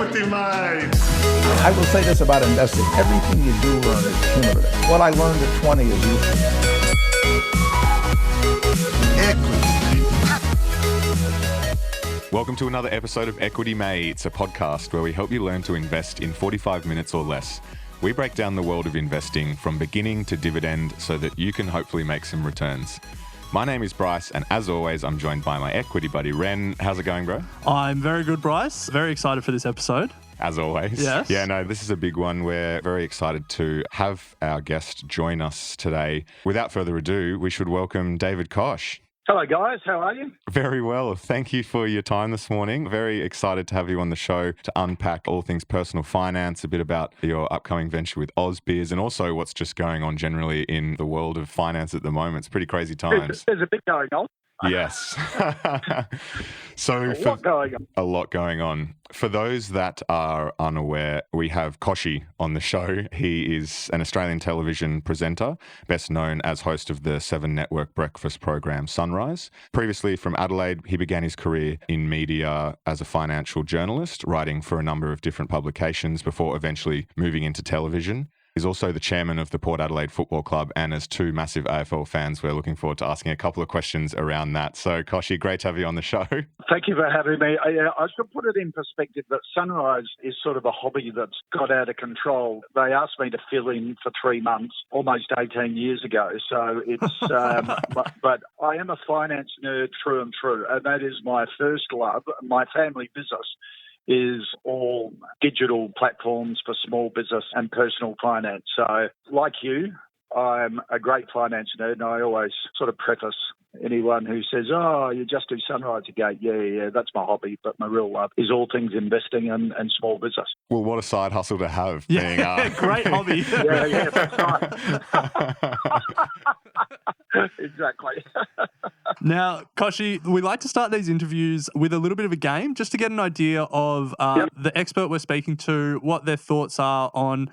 Equity, mate. I will say this about investing. Everything you do learn is cumulative. What I learned at 20 is useful. Welcome to another episode of Equity Mates, a podcast where we help you learn to invest in 45 minutes or less. We break down the world of investing from beginning to dividend so that you can hopefully make some returns. My name is Bryce, and as always, I'm joined by my equity buddy, Ren. How's it going, bro? I'm very good, Bryce. Very excited for this episode. As always. Yes. Yeah, no, this is a big one. We're very excited to have our guest join us today. Without further ado, we should welcome David Koch. Hello, guys. How are you? Very well. Thank you for your time this morning. Very excited to have you on the show to unpack all things personal finance, a bit about your upcoming venture with ausbiz, and also what's just going on generally in the world of finance at the moment. It's pretty crazy times. There's a bit going on. Yes. A lot going on. For those that are unaware, we have Kochie on the show. He is an Australian television presenter, best known as host of the Seven Network breakfast program Sunrise. Previously from Adelaide, he began his career in media as a financial journalist, writing for a number of different publications before eventually moving into television. He's also the chairman of the Port Adelaide Football Club, and as two massive AFL fans, we're looking forward to asking a couple of questions around that. So, Kochie, great to have you on the show. Thank you for having me. I should put it in perspective that Sunrise is sort of a hobby that's got out of control. They asked me to fill in for 3 months almost 18 years ago. So it's, but I am a finance nerd through and through, and that is my first love. My family business is all digital platforms for small business and personal finance. So like you, I'm a great finance nerd, and I always sort of preface anyone who says, oh, you just do Sunrise again. Yeah, that's my hobby, but my real love is all things investing and small business. Well, what a side hustle to have. Yeah, being, great hobby. yeah, that's right. Exactly. Now, Kochie, we like to start these interviews with a little bit of a game just to get an idea of the expert we're speaking to, what their thoughts are on,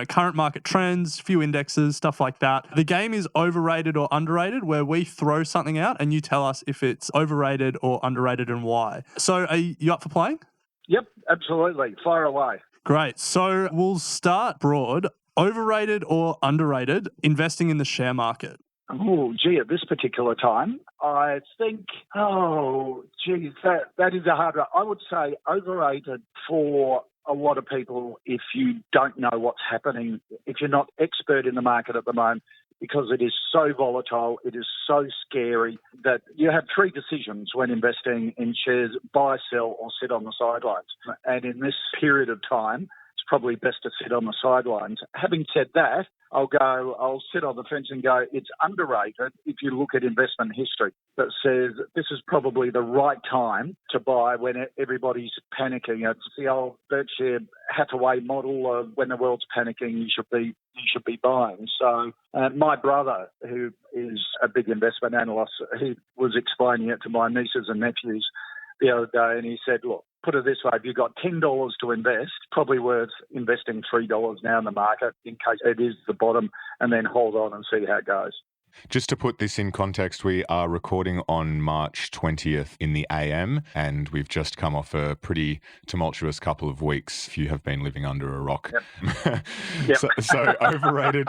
current market trends, few indexes, stuff like that. The game is overrated or underrated, where we throw something out and you tell us if it's overrated or underrated and why. So are you up for playing? Yep, absolutely. Fire away. Great. So we'll start broad. Overrated or underrated investing in the share market? Oh, gee, at this particular time, I think, that is a hard one. I would say overrated for a lot of people if you don't know what's happening, if you're not expert in the market at the moment, because it is so volatile, it is so scary that you have 3 decisions when investing in shares: buy, sell, or sit on the sidelines. And in this period of time, it's probably best to sit on the sidelines. Having said that, I'll sit on the fence and go, it's underrated if you look at investment history that says this is probably the right time to buy when everybody's panicking. It's the old Berkshire Hathaway model of when the world's panicking, you should be buying. So my brother, who is a big investment analyst, he was explaining it to my nieces and nephews the other day, and he said, look, put it this way, if you've got $10 to invest, probably worth investing $3 now in the market in case it is the bottom, and then hold on and see how it goes. Just to put this in context, we are recording on March 20th in the AM, and we've just come off a pretty tumultuous couple of weeks if you have been living under a rock. Yep. So overrated,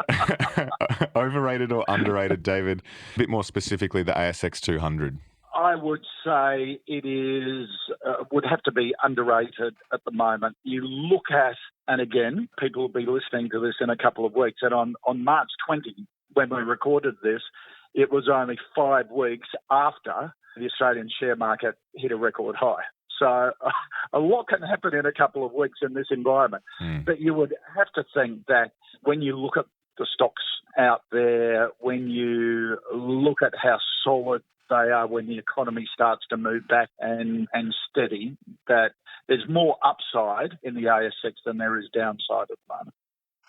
overrated or underrated, David? A bit more specifically, the ASX 200. I would say it is would have to be underrated at the moment. You look at, and again, people will be listening to this in a couple of weeks, and on March 20, when we recorded this, it was only 5 weeks after the Australian share market hit a record high. So a lot can happen in a couple of weeks in this environment. But you would have to think that when you look at the stocks out there, when you look at how solid they are when the economy starts to move back and steady, that there's more upside in the ASX than there is downside at the moment.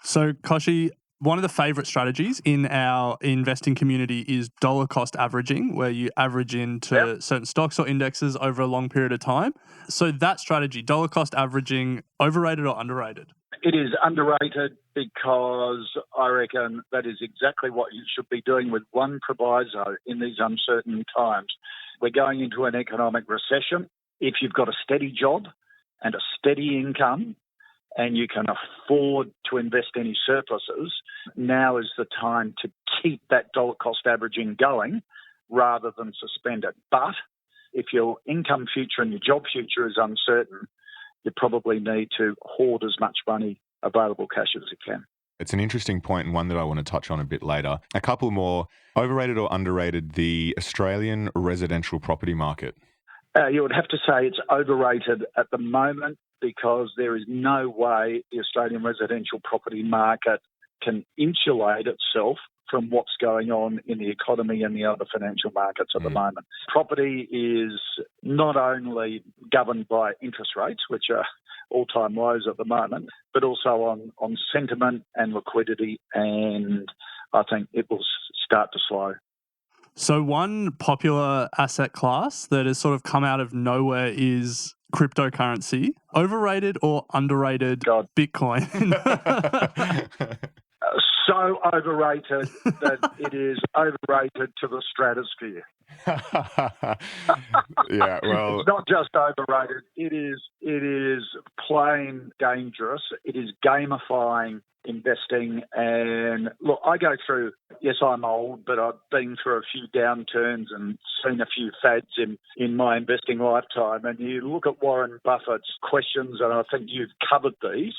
So, Kochie, one of the favourite strategies in our investing community is dollar cost averaging, where you average into certain stocks or indexes over a long period of time. So that strategy, dollar cost averaging, overrated or underrated? It is underrated because I reckon that is exactly what you should be doing, with one proviso in these uncertain times. We're going into an economic recession. If you've got a steady job and a steady income, and you can afford to invest any surpluses, now is the time to keep that dollar cost averaging going rather than suspend it. But if your income future and your job future is uncertain, you probably need to hoard as much money, available cash, as you can. It's an interesting point and one that I want to touch on a bit later. A couple more. Overrated or underrated, the Australian residential property market? You would have to say it's overrated at the moment because there is no way the Australian residential property market can insulate itself from what's going on in the economy and the other financial markets at the moment. Property is not only governed by interest rates, which are all-time lows at the moment, but also on sentiment and liquidity, and I think it will start to slow. So one popular asset class that has sort of come out of nowhere is cryptocurrency. Overrated or underrated Bitcoin? So overrated that it is overrated to the stratosphere. Yeah, well, it's not just overrated. It is plain dangerous. It is gamifying investing. And look, I go through. Yes, I'm old, but I've been through a few downturns and seen a few fads in my investing lifetime. And you look at Warren Buffett's questions, and I think you've covered these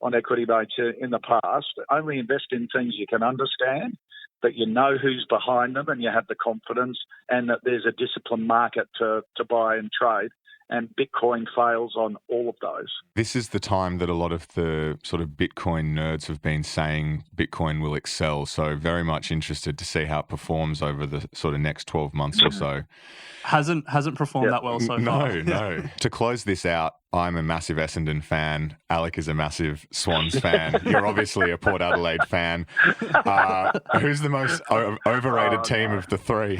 on Equity Mates in the past. Only invest in things you can understand, that you know who's behind them and you have the confidence, and that there's a disciplined market to buy and trade. And Bitcoin fails on all of those. This is the time that a lot of the sort of Bitcoin nerds have been saying Bitcoin will excel. So very much interested to see how it performs over the sort of next 12 months or so. Hasn't performed that well so far. No. To close this out, I'm a massive Essendon fan. Alec is a massive Swans fan. You're obviously a Port Adelaide fan. Who's the most overrated team of the three?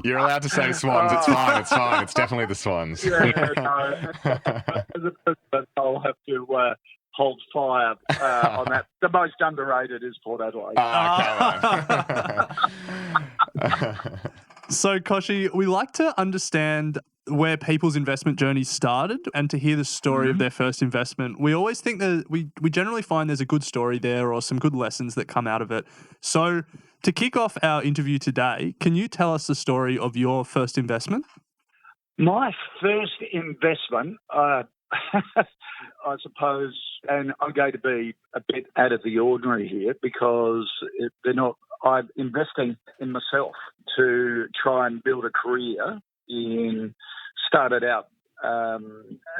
You're allowed to say Swans. It's fine. It's definitely the Swans. As a person, I'll have to hold fire on that. The most underrated is Port Adelaide. Come on. So, Kochie, we like to understand where people's investment journey started and to hear the story of their first investment. We always think that we generally find there's a good story there or some good lessons that come out of it. So, to kick off our interview today, can you tell us the story of your first investment? My first investment, I suppose, and I'm going to be a bit out of the ordinary here because I'm investing in myself to try and build a career started out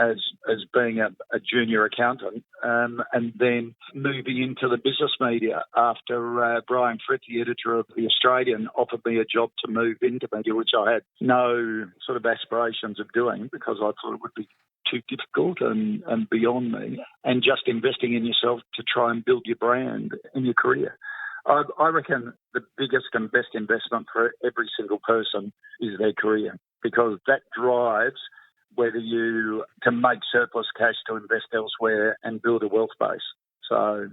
as being a junior accountant and then moving into the business media after Brian Fritt, the editor of The Australian, offered me a job to move into media, which I had no sort of aspirations of doing because I thought it would be too difficult and beyond me, and just investing in yourself to try and build your brand in your career. I reckon the biggest and best investment for every single person is their career, because that drives whether you can make surplus cash to invest elsewhere and build a wealth base. So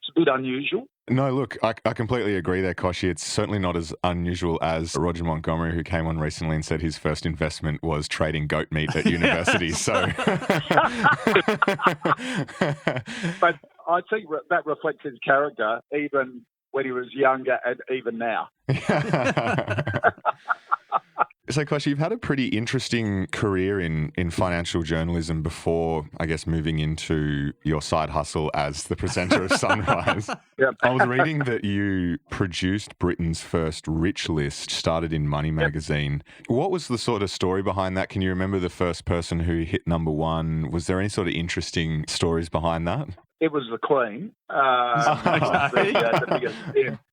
it's a bit unusual. No, look, I completely agree there, Kochie. It's certainly not as unusual as Roger Montgomery, who came on recently and said his first investment was trading goat meat at university. So, but I think that reflects his character, even when he was younger and even now. So, Kochie, you've had a pretty interesting career in financial journalism before, I guess, moving into your side hustle as the presenter of Sunrise. Yep. I was reading that you produced Britain's first rich list, started in Money magazine. What was the sort of story behind that? Can you remember the first person who hit number one? Was there any sort of interesting stories behind that? It was the Queen, the biggest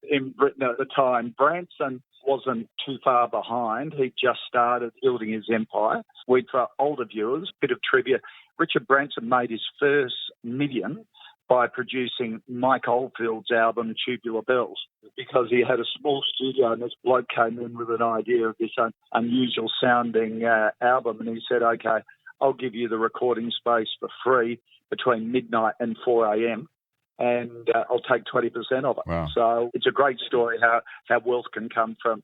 in Britain at the time. Branson wasn't too far behind. He just started building his empire. For older viewers, bit of trivia, Richard Branson made his first million by producing Mike Oldfield's album Tubular Bells, because he had a small studio and this bloke came in with an idea of this unusual sounding album, and he said, okay, I'll give you the recording space for free between midnight and 4 a.m. and I'll take 20% of it. Wow. So it's a great story how wealth can come from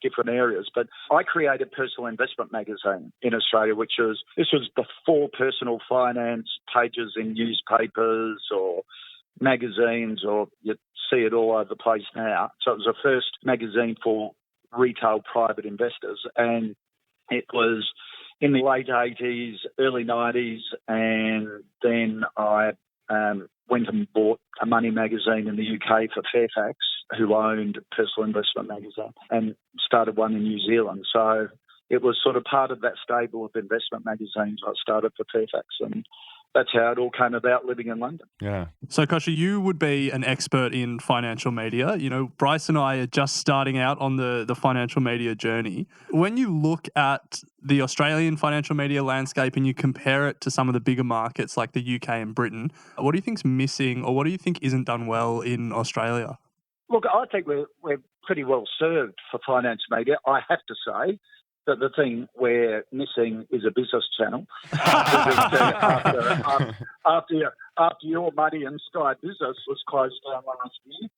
different areas. But I created Personal Investment Magazine in Australia, this was before personal finance pages in newspapers or magazines, or you see it all over the place now. So it was the first magazine for retail private investors, and it was in the late 80s, early 90s, and then I went and bought a money magazine in the UK for Fairfax, who owned Personal Investment Magazine, and started one in New Zealand. So it was sort of part of that stable of investment magazines I started for Fairfax, and that's how it all came about living in London. Yeah. So, Kochie, you would be an expert in financial media. You know, Bryce and I are just starting out on the financial media journey. When you look at the Australian financial media landscape and you compare it to some of the bigger markets like the UK and Britain, what do you think's missing, or what do you think isn't done well in Australia? Look, I think we're pretty well served for finance media. I have to say that the thing we're missing is a business channel. after your Money and Sky Business was closed down last year.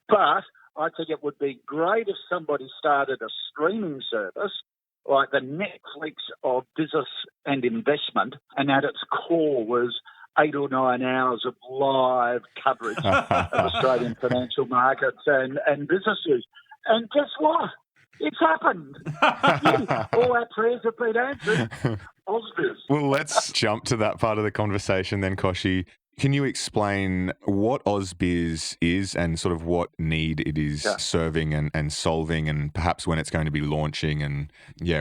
But I think it would be great if somebody started a streaming service like the Netflix of business and investment, and at its core was 8 or 9 hours of live coverage of Australian financial markets and businesses. And guess what? It's happened. All our prayers have been answered. Ausbiz. Well, let's jump to that part of the conversation then, Kochie. Can you explain what ausbiz is and sort of what need it is serving and solving, and perhaps when it's going to be launching, and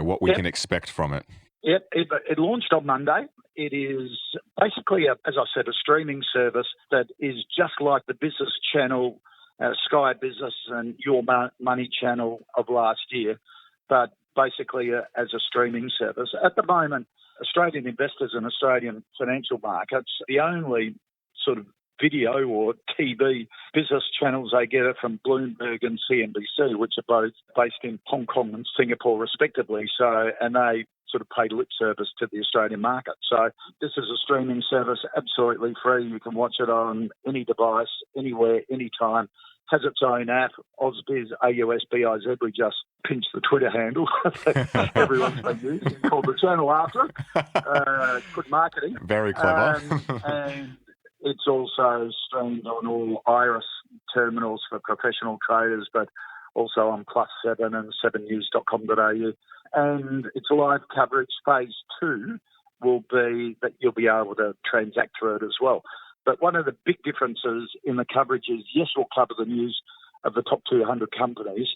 what we can expect from it? Yep, it launched on Monday. It is basically, as I said, a streaming service that is just like the business channel, Sky Business and Your Money channel of last year, but basically as a streaming service. At the moment, Australian investors in Australian financial markets, the only sort of video or TV business channels they get are from Bloomberg and CNBC, which are both based in Hong Kong and Singapore respectively. And they sort of pay lip service to the Australian market. So this is a streaming service, absolutely free. You can watch it on any device, anywhere, anytime. Has its own app, ausbiz, AUSBIZ. We just pinched the Twitter handle that everyone's been using, called the channel after it. Good marketing. Very clever. And it's also streamed on all Iris terminals for professional traders, but also on +7 and 7news.com.au. And its live coverage phase 2 will be that you'll be able to transact through it as well. But one of the big differences in the coverage is, yes, we'll cover the news of the top 200 companies,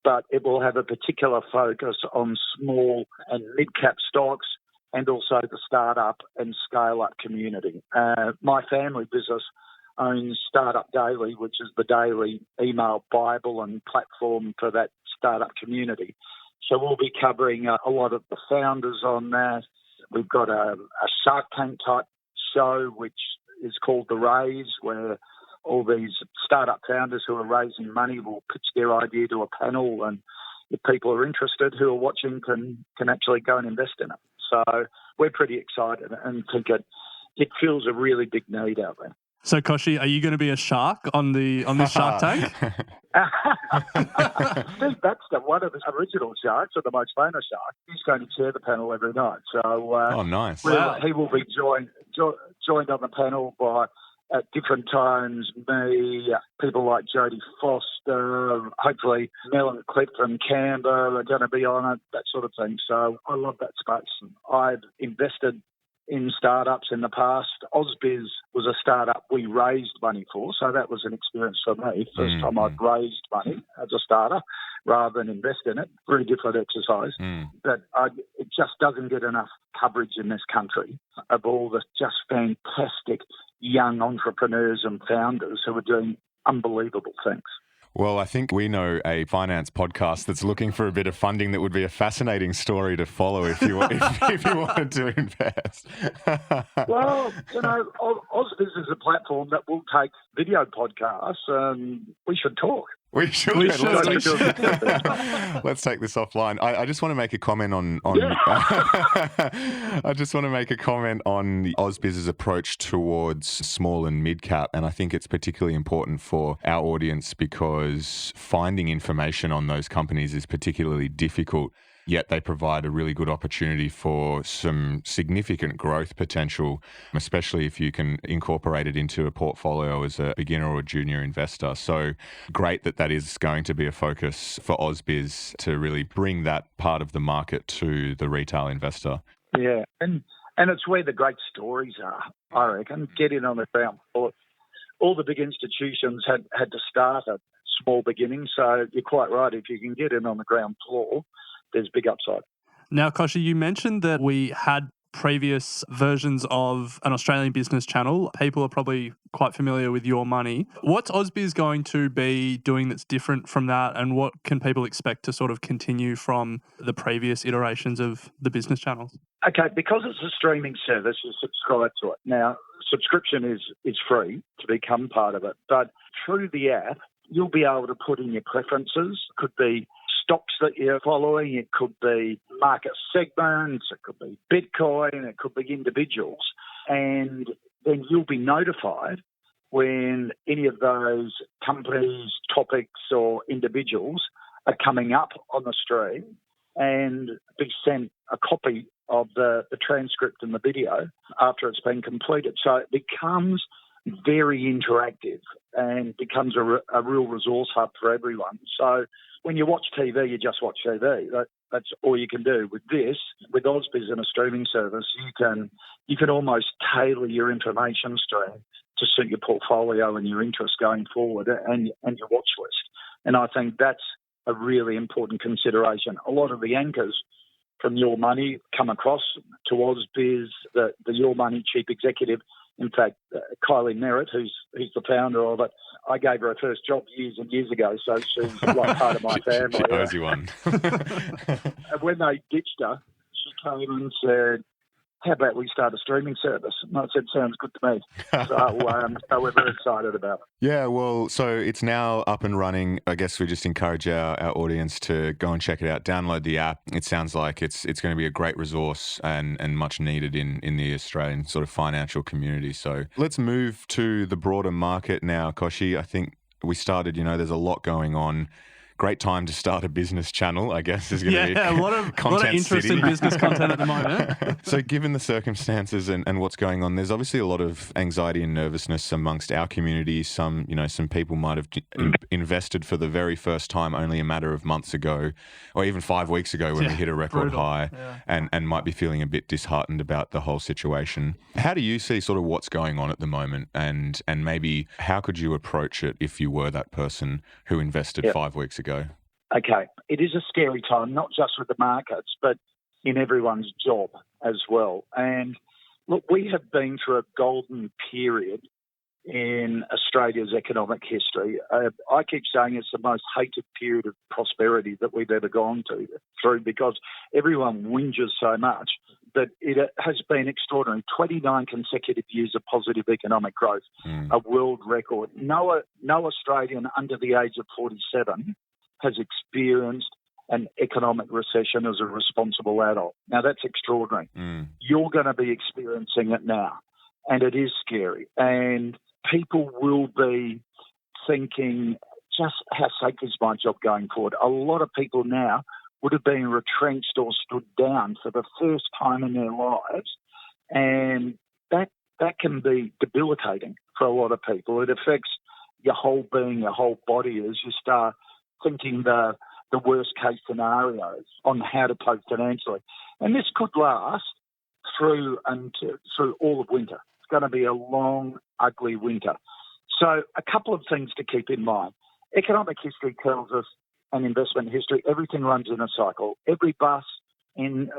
but it will have a particular focus on small and mid-cap stocks and also the startup and scale-up community. My family business owns Startup Daily, which is the daily email bible and platform for that startup community. So we'll be covering a lot of the founders on that. We've got a Shark Tank type show, which is called The Raise, where all these startup founders who are raising money will pitch their idea to a panel, and if people are interested who are watching can actually go and invest in it. So we're pretty excited and think it fills a really big need out there. So, Kochie, are you going to be a shark on this Shark Tank? Steve Baxter, one of the original sharks, or the most famous shark, he's going to chair the panel every night. So, oh, nice! Wow. He will be joined on the panel by at different times me, people like Jodie Foster, hopefully Mel and Cliff from Canberra are going to be on it, that sort of thing. So I love that space. I've invested in startups in the past. Ausbiz was a startup we raised money for, so that was an experience for me. First time I'd raised money as a starter rather than invest in it. Very different exercise. But it just doesn't get enough coverage in this country of all the just fantastic young entrepreneurs and founders who are doing unbelievable things. Well, I think we know a finance podcast that's looking for a bit of funding that would be a fascinating story to follow if you if you wanted to invest. Well, Ausbiz is a platform that will take video podcasts, and we should talk. We should. We Let's should. let's take this offline. I just want to make a comment on I just want to make a comment on Ausbiz's approach towards small and mid cap, and I think it's particularly important for our audience because finding information on those companies is particularly difficult. Yet they provide a really good opportunity for some significant growth potential, especially if you can incorporate it into a portfolio as a beginner or junior investor. So great that is going to be a focus for Ausbiz to really bring that part of the market to the retail investor. Yeah, and it's where the great stories are, I reckon. Get in on the ground floor. All the big institutions had to start at small beginnings, so you're quite right. If you can get in on the ground floor, there's big upside. Now, Kochie, you mentioned that we had previous versions of an Australian business channel. People are probably quite familiar with Your Money. What's Ausbiz going to be doing that's different from that, and what can people expect to sort of continue from the previous iterations of the business channels? Okay, because it's a streaming service, you subscribe to it. Now, subscription is free to become part of it, but through the app, you'll be able to put in your preferences. Could be stocks that you're following, it could be market segments, it could be Bitcoin, it could be individuals. And then you'll be notified when any of those companies, topics or individuals are coming up on the stream, and be sent a copy of the transcript and the video after it's been completed. So it becomes very interactive and becomes a real resource hub for everyone. So when you watch TV, you just watch TV. That's all you can do. With this, with Ausbiz and a streaming service, you can almost tailor your information stream to suit your portfolio and your interests going forward and your watch list. And I think that's a really important consideration. A lot of the anchors from Your Money come across to Ausbiz, the Your Money chief executive. In fact, Kylie Merritt, who's the founder of it, I gave her first job years and years ago, so she's like part of my family. She owes you one. And when they ditched her, she came and said, how about we start a streaming service? And I said, sounds good to me. So we're very excited about it. Yeah, well, so it's now up and running. I guess we just encourage our audience to go and check it out, download the app. It sounds like it's going to be a great resource and much needed in the Australian sort of financial community. So let's move to the broader market now, Kochie. I think we started, there's a lot going on. Great time to start a business channel, I guess, is going to be a lot of interesting business content at the moment. So given the circumstances and what's going on, there's obviously a lot of anxiety and nervousness amongst our community. Some people might have invested for the very first time only a matter of months ago, or even 5 weeks ago when we hit a record high, and might be feeling a bit disheartened about the whole situation. How do you see sort of what's going on at the moment, and maybe how could you approach it if you were that person who invested 5 weeks ago? Okay, it is a scary time, not just with the markets, but in everyone's job as well. And look, we have been through a golden period in Australia's economic history. I keep saying it's the most hated period of prosperity that we've ever gone through because everyone whinges so much, but it has been extraordinary. 29 consecutive years of positive economic growth, a world record. No Australian under the age of 47 has experienced an economic recession as a responsible adult. Now, that's extraordinary. You're going to be experiencing it now, and it is scary. And people will be thinking, just how safe is my job going forward? A lot of people now would have been retrenched or stood down for the first time in their lives, and that can be debilitating for a lot of people. It affects your whole being, your whole body as you start thinking the worst case scenarios on how to cope financially. And this could last through all of winter. It's going to be a long, ugly winter. So a couple of things to keep in mind. Economic history tells us, and investment history, everything runs in a cycle. Every bust ends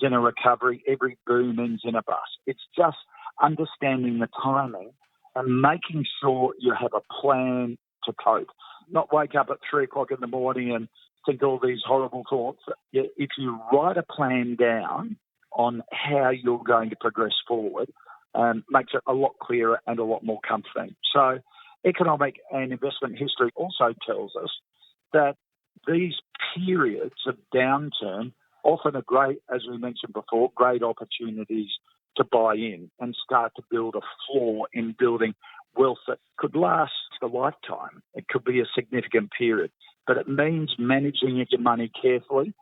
in a recovery. Every boom ends in a bust. It's just understanding the timing and making sure you have a plan to cope. Not wake up at 3 o'clock in the morning and think all these horrible thoughts. If you write a plan down on how you're going to progress forward, makes it a lot clearer and a lot more comforting. So economic and investment history also tells us that these periods of downturn often are great, as we mentioned before, great opportunities to buy in and start to build a floor in building wealth that could last a lifetime. It could be a significant period, but it means managing your money carefully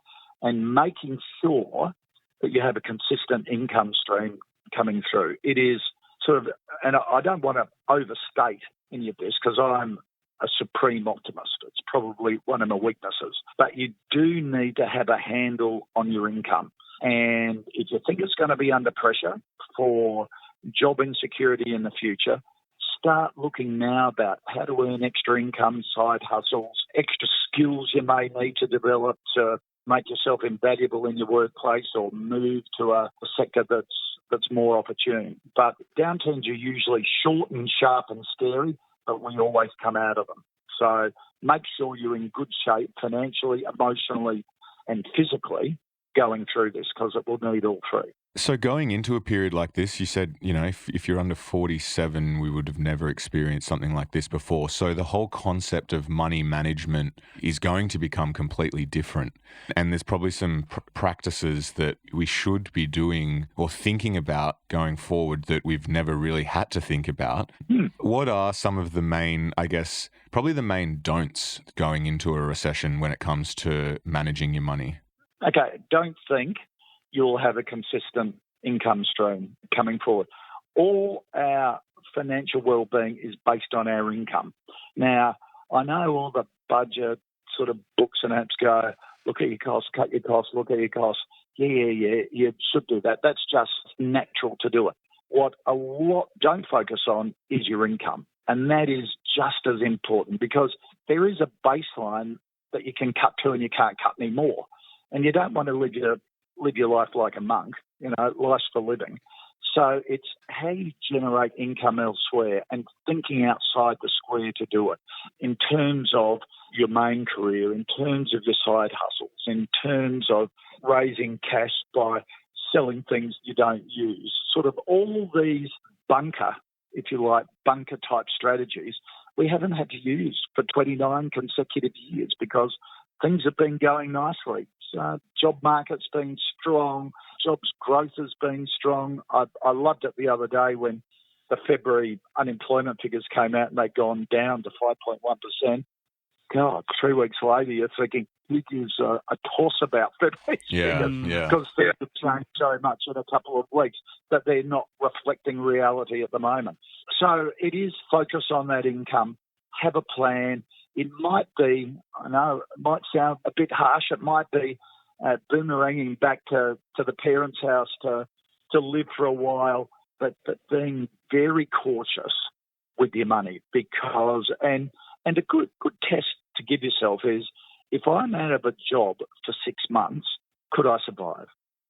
and making sure that you have a consistent income stream coming through. It is sort of, and I don't want to overstate any of this because I'm a supreme optimist. It's probably one of my weaknesses. But you do need to have a handle on your income. And if you think it's going to be under pressure for job insecurity in the future, start looking now about how to earn extra income, side hustles, extra skills you may need to develop to make yourself invaluable in your workplace or move to a sector that's more opportune. But downturns are usually short and sharp and scary, but we always come out of them. So make sure you're in good shape financially, emotionally, and physically going through this, because it will need all three. So going into a period like this, you said, if you're under 47, we would have never experienced something like this before. So the whole concept of money management is going to become completely different. And there's probably some practices that we should be doing or thinking about going forward that we've never really had to think about. What are some of the main, probably the main don'ts going into a recession when it comes to managing your money? Okay, don't think you'll have a consistent income stream coming forward. All our financial well-being is based on our income. Now, I know all the budget sort of books and apps go, look at your costs, cut your costs, look at your costs. Yeah, you should do that. That's just natural to do it. What a lot don't focus on is your income. And that is just as important, because there is a baseline that you can cut to and you can't cut any more. And you don't want to live your life like a monk, life's for living. So it's how you generate income elsewhere and thinking outside the square to do it, in terms of your main career, in terms of your side hustles, in terms of raising cash by selling things you don't use. Sort of all these bunker type strategies we haven't had to use for 29 consecutive years because things have been going nicely. Job market's been strong, jobs growth has been strong. I loved it the other day when the February unemployment figures came out and they'd gone down to 5.1%. God, 3 weeks later you're thinking, who gives a toss about February figures? Because they've changed so much in a couple of weeks that they're not reflecting reality at the moment. So it is focus on that income, have a plan. It might be, I know it might sound a bit harsh, it might be boomeranging back to the parents' house to live for a while, but being very cautious with your money, because and a good test to give yourself is, if I'm out of a job for 6 months, could I survive?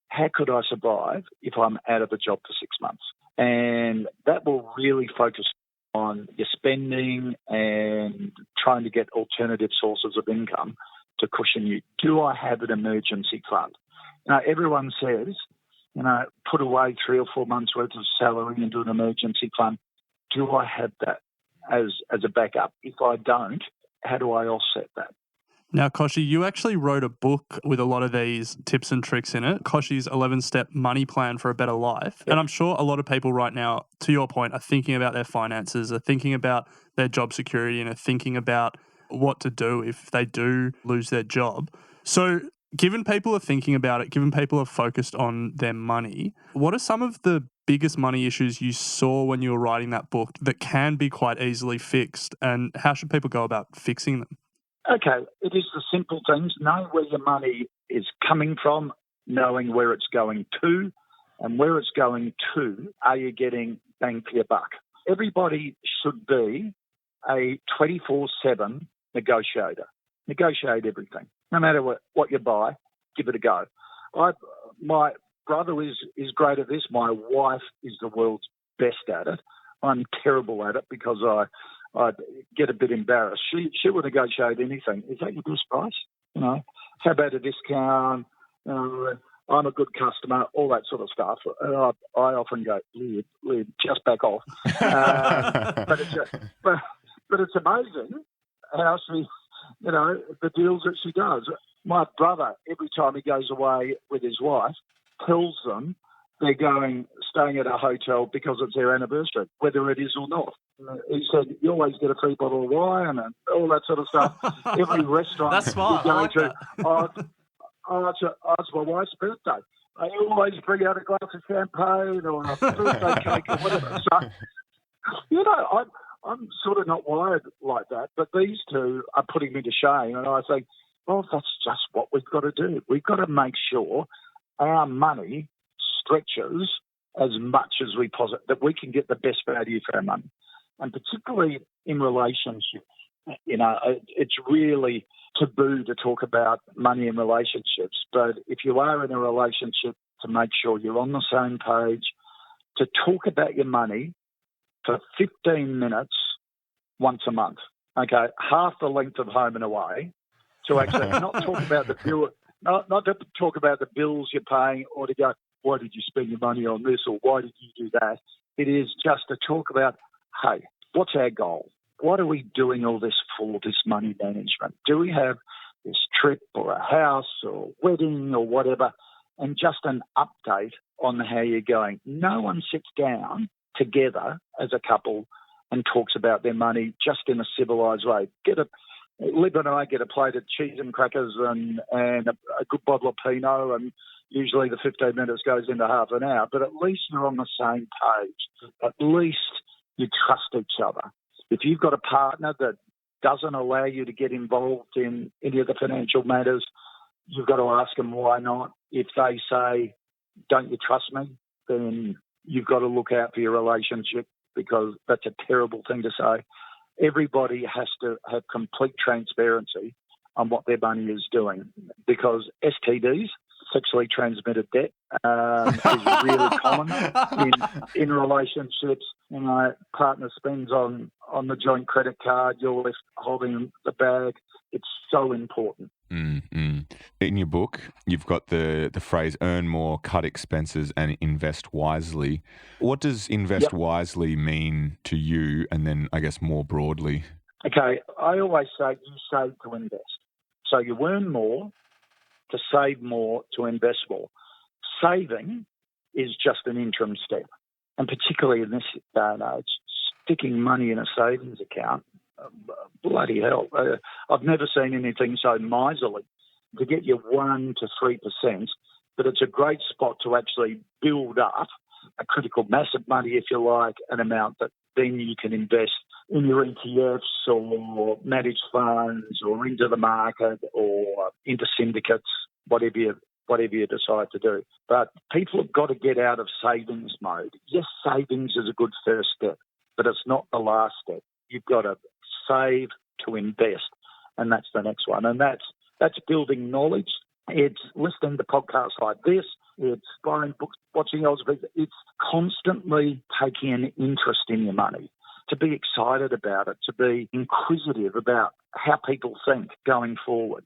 How could I survive if I'm out of a job for 6 months? And that will really focus on your spending and trying to get alternative sources of income to cushion you. Do I have an emergency fund? Everyone says, put away 3 or 4 months worth of salary into an emergency fund. Do I have that as a backup? If I don't, how do I offset that? Now, Kochie, you actually wrote a book with a lot of these tips and tricks in it, Kochie's 11-Step Money Plan for a Better Life. Yep. And I'm sure a lot of people right now, to your point, are thinking about their finances, are thinking about their job security, and are thinking about what to do if they do lose their job. So given people are thinking about it, given people are focused on their money, what are some of the biggest money issues you saw when you were writing that book that can be quite easily fixed, and how should people go about fixing them? Okay, it is the simple things. Know where your money is coming from, knowing where it's going to, and where it's going to, are you getting bang for your buck? Everybody should be a 24/7 negotiator. Negotiate everything. No matter what you buy, give it a go. My brother is great at this. My wife is the world's best at it. I'm terrible at it because I get a bit embarrassed. She will negotiate anything. Is that your best price? How about a discount? I'm a good customer, all that sort of stuff. And I often go, Leah, just back off. But it's amazing how she, the deals that she does. My brother, every time he goes away with his wife, tells them they're staying at a hotel because it's their anniversary, whether it is or not. He said, you always get a free bottle of wine and all that sort of stuff. Every restaurant That's smart. you go I like to, that. it's my wife's birthday. They always bring out a glass of champagne or a birthday cake or whatever. So, I'm sort of not wired like that, but these two are putting me to shame. And I think, well, that's just what we've got to do. We've got to make sure our money stretches as much as that we can get the best value for our money. And particularly in relationships, it's really taboo to talk about money in relationships. But if you are in a relationship, to make sure you're on the same page, to talk about your money for 15 minutes once a month, okay, half the length of home and away, to actually not talk about the bill, not to talk about the bills you're paying or to go, why did you spend your money on this or why did you do that? It is just to talk about, hey, what's our goal? What are we doing all this for, this money management? Do we have this trip or a house or wedding or whatever? And just an update on how you're going. No one sits down together as a couple and talks about their money just in a civilised way. Lib and I get a plate of cheese and crackers and a good bottle of Pinot, and usually the 15 minutes goes into half an hour, but at least you're on the same page. At least you trust each other. If you've got a partner that doesn't allow you to get involved in any of the financial matters, you've got to ask them why not. If they say, don't you trust me, then you've got to look out for your relationship, because that's a terrible thing to say. Everybody has to have complete transparency on what their money is doing, because STDs, sexually transmitted debt, is really common in relationships. Partner spends on the joint credit card, you're left holding the bag. It's so important. Mm-hmm. In your book, you've got the phrase earn more, cut expenses and invest wisely. What does invest wisely mean to you, and then I guess more broadly? Okay, I always say you save to invest. So you earn more to save more to invest more. Saving is just an interim step. And particularly in this day and age, sticking money in a savings account, bloody hell. I've never seen anything so miserly to get you 1% to 3%, but it's a great spot to actually build up a critical mass of money, if you like, an amount that then you can invest in your ETFs or managed funds or into the market or into syndicates, whatever you decide to do. But people have got to get out of savings mode. Yes, savings is a good first step, but it's not the last step. You've got to save to invest, and that's the next one. And that's building knowledge. It's listening to podcasts like this. It's buying books, watching ausbiz. It's constantly taking an interest in your money, to be excited about it, to be inquisitive about how people think going forward.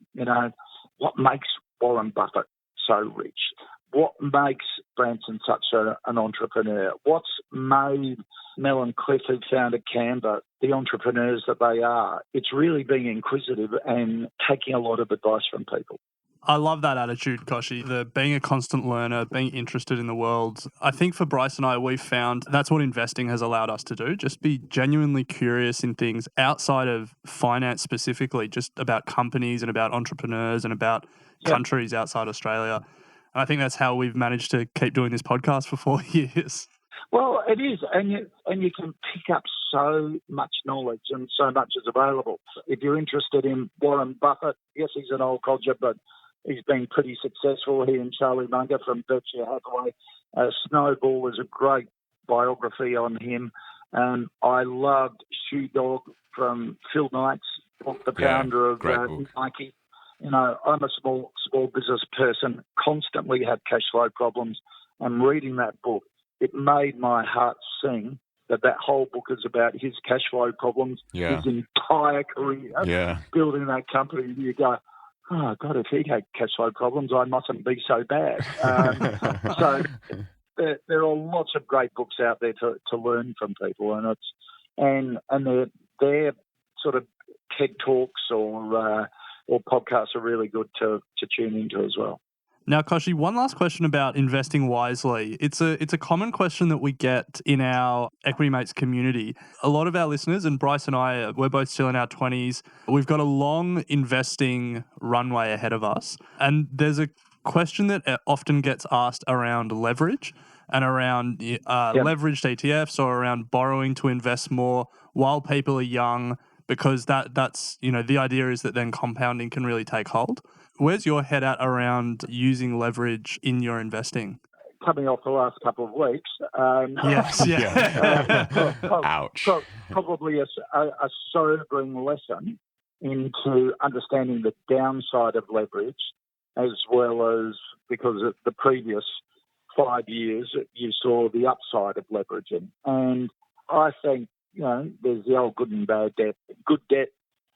What makes Warren Buffett so rich? What makes Branson such an entrepreneur? What's made Mel and Cliff, who founded Canva, the entrepreneurs that they are? It's really being inquisitive and taking a lot of advice from people. I love that attitude, Kochie, the being a constant learner, being interested in the world. I think for Bryce and I, we've found that's what investing has allowed us to do, just be genuinely curious in things outside of finance specifically, just about companies and about entrepreneurs and about countries outside Australia. And I think that's how we've managed to keep doing this podcast for 4 years. Well, it is, and you can pick up so much knowledge, and so much is available. If you're interested in Warren Buffett, yes, he's an old codger, but he's been pretty successful. He and Charlie Munger from Berkshire Hathaway. Snowball is a great biography on him. I loved Shoe Dog from Phil Knight's book, the founder of Nike. I'm a small business person, constantly have cash flow problems. And reading that book, it made my heart sing that whole book is about his cash flow problems, his entire career, building that company. You go, oh, God, if he had cash flow problems, I mustn't be so bad. So there are lots of great books out there to learn from people, and they're sort of TED Talks or podcasts are really good to tune into as well. Now, Kochie, one last question about investing wisely. It's a common question that we get in our Equity Mates community. A lot of our listeners, and Bryce and I, we're both still in our 20s. We've got a long investing runway ahead of us. And there's a question that often gets asked around leverage and around leveraged ETFs or around borrowing to invest more while people are young, because that's, the idea is that then compounding can really take hold. Where's your head at around using leverage in your investing? Coming off the last couple of weeks. Yes, yeah. Ouch. Probably a sobering lesson into understanding the downside of leverage, as well as because of the previous 5 years, you saw the upside of leveraging. And I think, there's the old good and bad debt. Good debt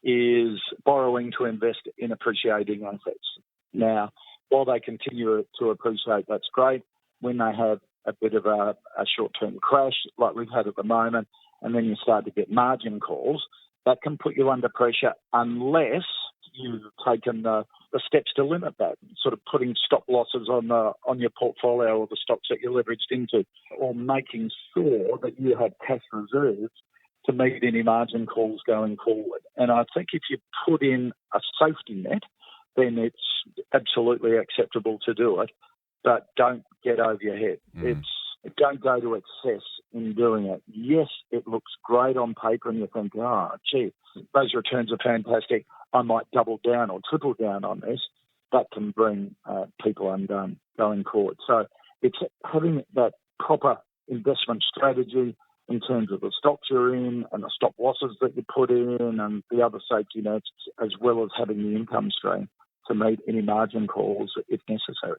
is borrowing to invest in appreciating assets. Now, while they continue to appreciate, that's great. When they have a bit of a short-term crash like we've had at the moment, and then you start to get margin calls, that can put you under pressure unless you've taken the steps to limit that, sort of putting stop losses on your portfolio or the stocks that you're leveraged into, or making sure that you have cash reserves to meet any margin calls going forward. And I think if you put in a safety net, then it's absolutely acceptable to do it, but don't get over your head. Don't go to excess in doing it. Yes, it looks great on paper and you think, gee, those returns are fantastic. I might double down or triple down on this. That can bring people undone going forward. So it's having that proper investment strategy in terms of the stocks you're in and the stop losses that you put in and the other safety nets, as well as having the income stream to meet any margin calls if necessary.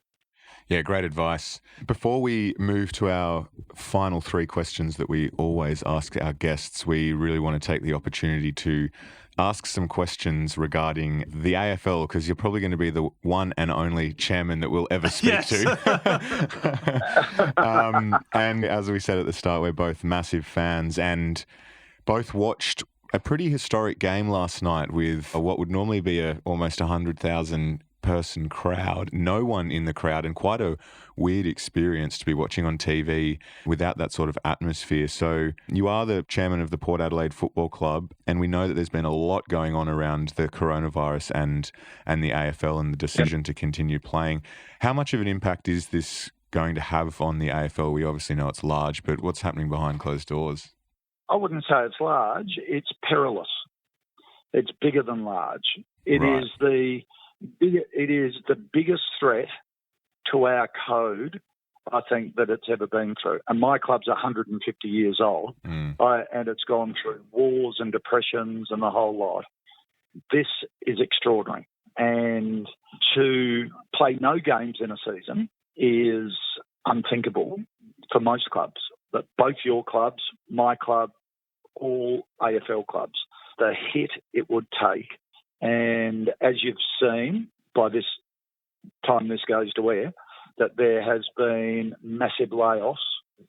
Yeah, great advice. Before we move to our final 3 questions that we always ask our guests, we really want to take the opportunity to ask some questions regarding the AFL, because you're probably going to be the one and only chairman that we'll ever speak to. And as we said at the start, we're both massive fans and both watched a pretty historic game last night with what would normally be almost 100,000 person crowd, no one in the crowd, and quite a weird experience to be watching on TV without that sort of atmosphere. So you are the chairman of the Port Adelaide Football Club, and we know that there's been a lot going on around the coronavirus and the AFL and the decision to continue playing. How much of an impact is this going to have on the AFL? We obviously know it's large, but what's happening behind closed doors? I wouldn't say it's large. It's perilous. It's bigger than large. It is the biggest threat to our code, I think, that it's ever been through. And my club's 150 years old, and it's gone through wars and depressions and the whole lot. This is extraordinary. And to play no games in a season is unthinkable for most clubs. But both your clubs, my club, all AFL clubs, the hit it would take. And as you've seen by this time this goes to air, that there has been massive layoffs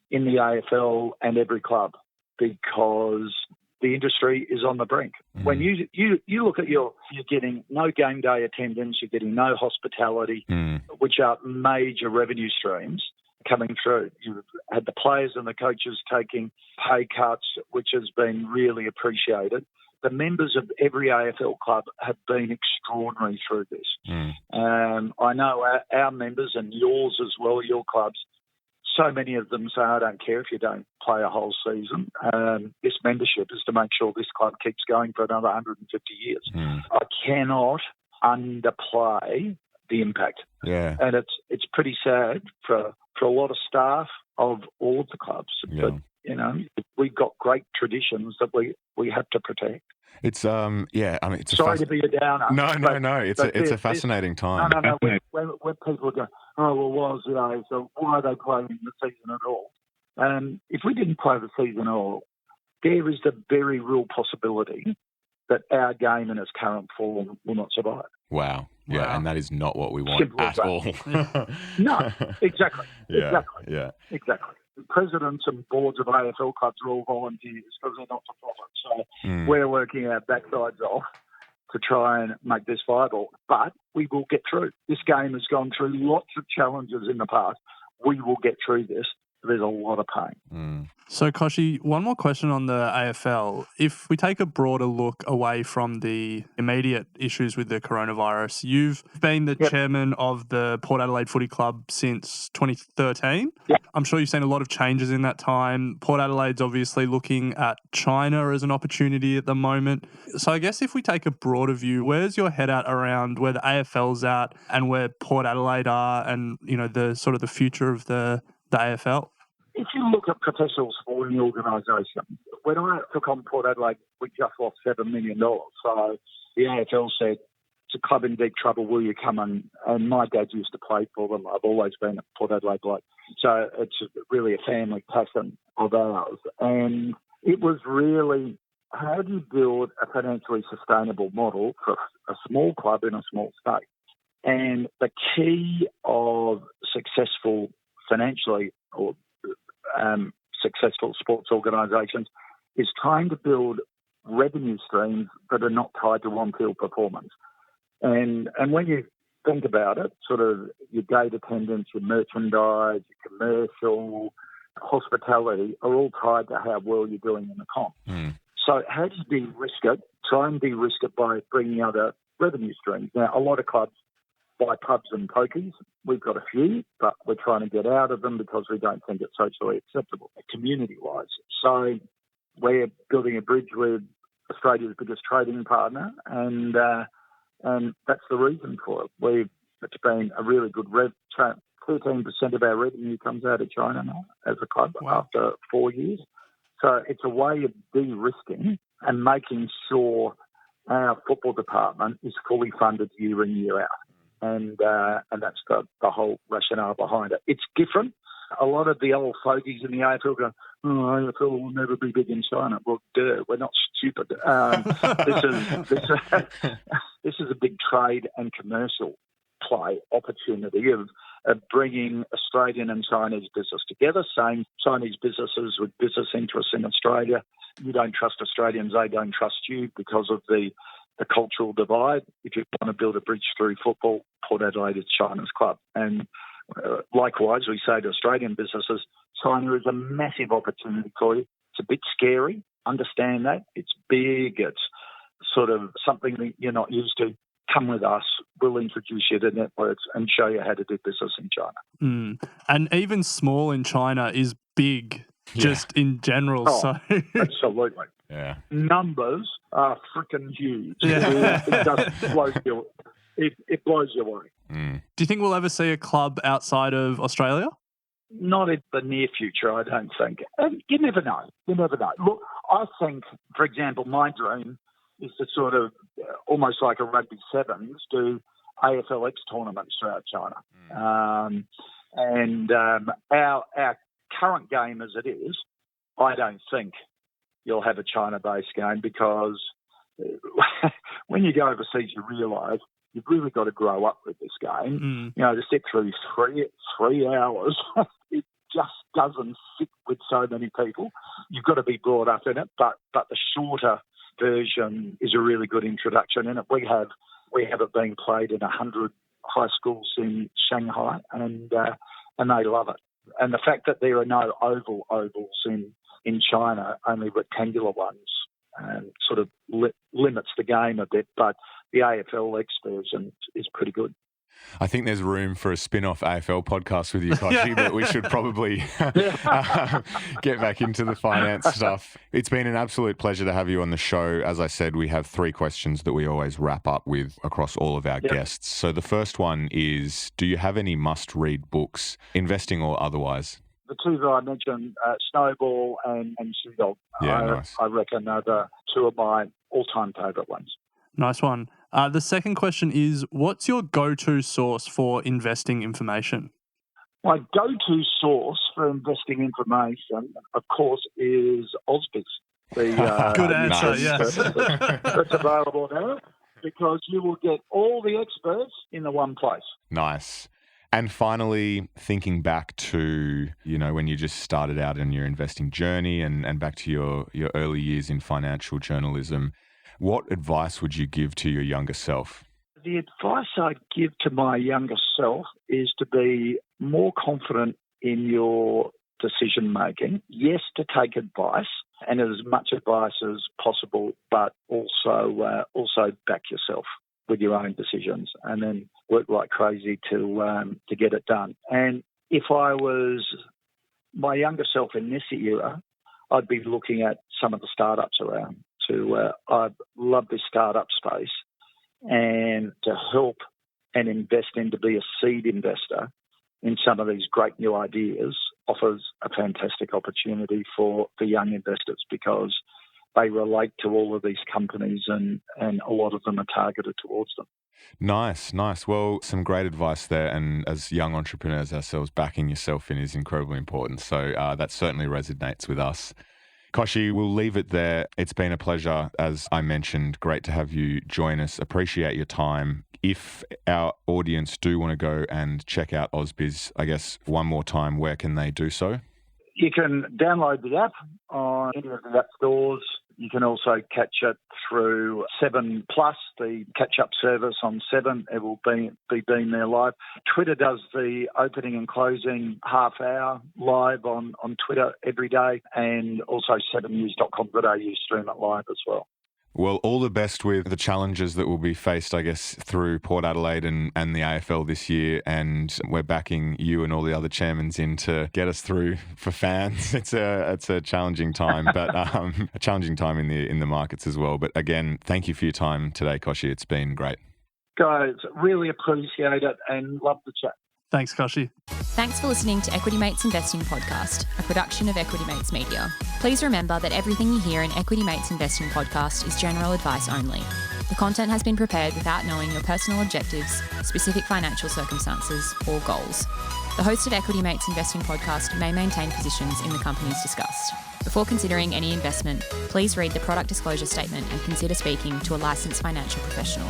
in the AFL and every club because the industry is on the brink. When you look at you're getting no game day attendance, you're getting no hospitality, which are major revenue streams coming through. You've had the players and the coaches taking pay cuts, which has been really appreciated. The members of every AFL club have been extraordinary through this. I know our members and yours as well, your clubs, so many of them say, I don't care if you don't play a whole season. This membership is to make sure this club keeps going for another 150 years. I cannot underplay the impact. Yeah. And it's pretty sad for a lot of staff of all of the clubs. Yeah. But, we've got great traditions that we have to protect. It's it's sorry to be a downer. No. It's a fascinating time. No. When people go, so why are they playing the season at all? If we didn't play the season at all, there is the very real possibility that our game in its current form will not survive. Wow. Yeah, and that is not what we want at all. No, exactly. Yeah. Exactly. The presidents and boards of AFL clubs are all volunteers because they're not for profit. So we're working our backsides off to try and make this viable. But we will get through. This game has gone through lots of challenges in the past. We will get through this. There's a lot of pain. So, Kochie, one more question on the AFL. If we take a broader look away from the immediate issues with the coronavirus, you've been the chairman of the Port Adelaide Footy Club since 2013. Yep. I'm sure you've seen a lot of changes in that time. Port Adelaide's obviously looking at China as an opportunity at the moment. So I guess if we take a broader view, where's your head at around where the AFL's at and where Port Adelaide are and, you know, the sort of the future of the AFL? If you look at professional sporting organisations, when I took on Port Adelaide, we just lost $7 million. So the AFL said, it's a club in deep trouble, will you come in? And my dad used to play for them. I've always been a Port Adelaide bloke. So it's really a family passion of ours. And it was really, how do you build a financially sustainable model for a small club in a small state? And the key of successful financially or successful sports organisations is trying to build revenue streams that are not tied to on-field performance. And when you think about it, sort of your gate attendance, your merchandise, your commercial, hospitality are all tied to how well you're doing in the comp. So how do you de-risk it? Try and de-risk it by bringing other revenue streams. Now, a lot of clubs buy pubs and pokies. We've got a few, but we're trying to get out of them because we don't think it's socially acceptable, community-wise. So we're building a bridge with Australia's biggest trading partner, and that's the reason for it. It's been a really good 13% of our revenue comes out of China now as a club after 4 years. So it's a way of de-risking and making sure our football department is fully funded year in, year out. And that's the whole rationale behind it. It's different. A lot of the old fogies in the AFL go, AFL will never be big in China. Well, we're not stupid. This is a big trade and commercial play opportunity of bringing Australian and Chinese business together, saying Chinese businesses with business interests in Australia, you don't trust Australians, they don't trust you because of the cultural divide. If you want to build a bridge through football, Port Adelaide is China's club. And likewise, we say to Australian businesses, China is a massive opportunity for you. It's a bit scary. Understand that. It's big. It's sort of something that you're not used to. Come with us. We'll introduce you to networks and show you how to do business in China. And even small in China is big, just in general. So absolutely. Yeah. Numbers are freaking huge. Yeah. It just blows you. It blows you away. Do you think we'll ever see a club outside of Australia? Not in the near future, I don't think. And you never know. Look, I think, for example, my dream is to sort of, almost like a rugby sevens, do AFLX tournaments throughout China. Our current game as it is, I don't think you'll have a China-based game because when you go overseas, you realise you've really got to grow up with this game. You know, to sit through three hours, it just doesn't sit with so many people. You've got to be brought up in it, but the shorter version is a really good introduction in it. We have it being played in 100 high schools in Shanghai, and they love it. And the fact that there are no ovals in China, only rectangular ones, sort of limits the game a bit. But the AFL X version is pretty good. I think there's room for a spin-off AFL podcast with you, Kochie, but we should probably get back into the finance stuff. It's been an absolute pleasure to have you on the show. As I said, we have 3 questions that we always wrap up with across all of our guests. So the first one is, do you have any must-read books, investing or otherwise? The 2 that I mentioned, Snowball and Shoe Dog, nice. I reckon are the 2 of my all-time favourite ones. Nice one. The second question is, what's your go-to source for investing information? My go-to source for investing information, of course, is ausbiz. Good answer, yes. That's available now because you will get all the experts in the one place. Nice. And finally, thinking back to, when you just started out in your investing journey and back to your early years in financial journalism, what advice would you give to your younger self? The advice I'd give to my younger self is to be more confident in your decision making. Yes, to take advice, and as much advice as possible, but also back yourself with your own decisions, and then work like crazy to get it done. And if I was my younger self in this era, I'd be looking at some of the startups around. I love this startup space, and to help and invest in, to be a seed investor in some of these great new ideas offers a fantastic opportunity for young investors, because they relate to all of these companies and a lot of them are targeted towards them. Nice. Well, some great advice there. And as young entrepreneurs ourselves, backing yourself in is incredibly important. So that certainly resonates with us. Kochie, we'll leave it there. It's been a pleasure. As I mentioned, great to have you join us. Appreciate your time. If our audience do want to go and check out ausbiz, I guess one more time, where can they do so? You can download the app on any of the app stores. You can also catch it through 7 Plus, the catch-up service on 7. It will be being there live. Twitter does the opening and closing half hour live on Twitter every day, and also 7news.com.au stream it live as well. Well, all the best with the challenges that will be faced, I guess, through Port Adelaide and the AFL this year. And we're backing you and all the other chairmen in to get us through for fans. It's a challenging time, but a challenging time in the markets as well. But again, thank you for your time today, Kochie. It's been great. Guys, really appreciate it and love the chat. Thanks, Kochie. Thanks for listening to Equity Mates Investing Podcast, a production of Equity Mates Media. Please remember that everything you hear in Equity Mates Investing Podcast is general advice only. The content has been prepared without knowing your personal objectives, specific financial circumstances, or goals. The hosted Equity Mates Investing Podcast may maintain positions in the companies discussed. Before considering any investment, please read the product disclosure statement and consider speaking to a licensed financial professional.